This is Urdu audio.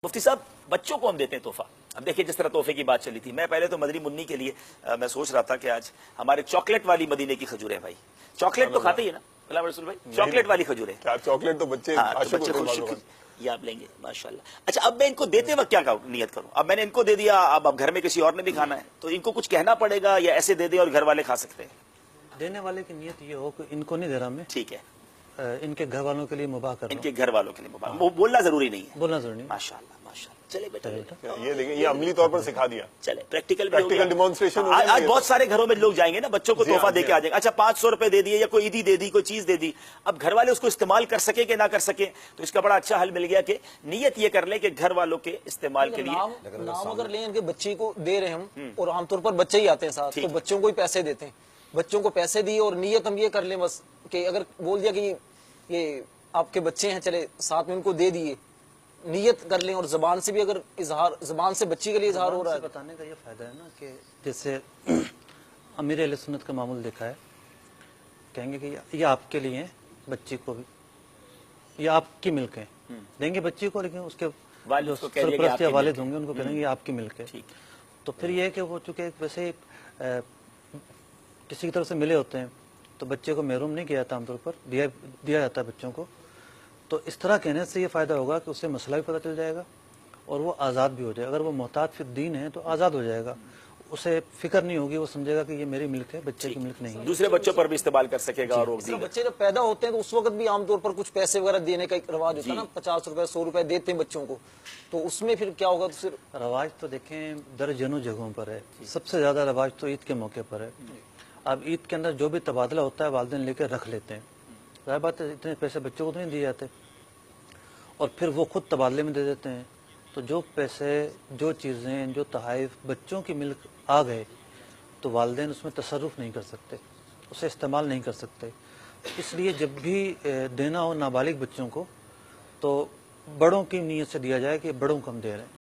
مفتی صاحب بچوں کو ہم دیتے ہیں تحفہ. اب دیکھیں جس طرح تحفے کی بات چلی تھی, میں پہلے تو مدنی منی کے لیے میں سوچ رہا تھا کہ آج ہمارے چاکلیٹ والی مدینے کی کھجوریں, بھائی چاکلیٹ تو کھاتے ہی ہے نا غلام رسول بھائی, چاکلیٹ والی کھجوریں. چاکلیٹ تو بچے خوش, یہ آپ لیں گے ماشاءاللہ. اچھا اب میں ان کو دیتے وقت کیا نیت کروں؟ اب میں نے ان کو دے دیا, اب گھر میں کسی اور نے بھی کھانا ہے, تو ان کو کچھ کہنا پڑے گا یا ایسے دے دیں اور گھر والے کھا سکتے ہیں؟ دینے والے کی نیت یہ ہو کہ ان کو نہیں دے رہا میں, ٹھیک ہے, ان کے گھر والوں کے لیے مباح کر رہا ہوں. ان کے گھر والوں کے لیے مباح, وہ بولنا ضروری نہیں ہے, بولنا ضروری نہیں. ماشاءاللہ ماشاءاللہ. چلے بیٹا یہ دیکھیں, یہ عملی طور پر سکھا دیا, چلے پریکٹیکل بھی ہو گیا. ڈیمانسٹریشن. آج بہت سارے گھروں میں لوگ جائیں گے نا, بچوں کو تحفہ دے کے آ جائیں گے. اچھا 500 روپے دے دیے یا کوئی عیدی دے دی, کوئی چیز دے دی, اب گھر والے اس کو استعمال کر سکے کہ نہ کر سکے, تو اس کا بڑا اچھا حل مل گیا کہ نیت یہ کر لیں کہ گھر والوں کے استعمال کے لیے نام اگر لیں ان کے بچے کو دے رہے ہم, اور عام طور پر بچے ہی آتے ہیں ساتھ, تو بچوں کو ہی پیسے دیتے ہیں, بچوں کو پیسے دیے اور نیت ہم یہ کر لیں بس کہ اگر بول دیا کہ یہ آپ کے بچے ہیں, چلے ساتھ میں ان کو دے دیے, نیت کر لیں. اور زبان سے بھی اگر اظہار, زبان سے بچی کے لیے اظہار ہو رہا ہے, بتانے کا یہ فائدہ ہے نا کہ جیسے امیر اہل سنت کا معمول دیکھا ہے, کہیں گے کہ یہ آپ کے لیے ہیں, بچی کو بھی, یہ آپ کی ملک ہے, دیں گے بچی کو, لیکن اس کے جو سرپرست یا والد ہوں گے ان کو کہیں گے یہ آپ کی ملک ہے. تو پھر یہ ہے کہ وہ چونکہ ویسے کسی کی طرف سے ملے ہوتے ہیں, تو بچے کو محروم نہیں کیا جاتا, عام طور پر دیا جاتا ہے بچوں کو. تو اس طرح کہنے سے یہ فائدہ ہوگا کہ اسے مسئلہ بھی پتہ چل جائے گا اور وہ آزاد بھی ہو جائے گا. اگر وہ محتاط فی الدین ہے تو آزاد ہو جائے گا, اسے فکر نہیں ہوگی, وہ سمجھے گا کہ یہ میری ملک ہے, بچے کی ملک نہیں ہے. دوسرے بچوں پر بھی استعمال کر سکے گا. اور بچے جب پیدا ہوتے ہیں تو اس وقت بھی عام طور پر کچھ پیسے وغیرہ دینے کا ایک رواج ہوتا ہے نا, 50 روپے 100 روپے دیتے ہیں بچوں کو, تو اس میں پھر کیا ہوگا؟ تو پھر رواج تو دیکھیں درجنوں جگہوں پر ہے, سب سے زیادہ رواج تو عید کے موقع پر ہے. اب عید کے اندر جو بھی تبادلہ ہوتا ہے والدین لے کے رکھ لیتے ہیں, ظاہر بات ہے اتنے پیسے بچوں کو تو نہیں دیے جاتے, اور پھر وہ خود تبادلے میں دے دیتے ہیں. تو جو پیسے, جو چیزیں, جو تحائف بچوں کی ملک آ گئے, تو والدین اس میں تصرف نہیں کر سکتے, اسے استعمال نہیں کر سکتے. اس لیے جب بھی دینا ہو نابالغ بچوں کو, تو بڑوں کی نیت سے دیا جائے کہ بڑوں کو ہم دے رہے ہیں.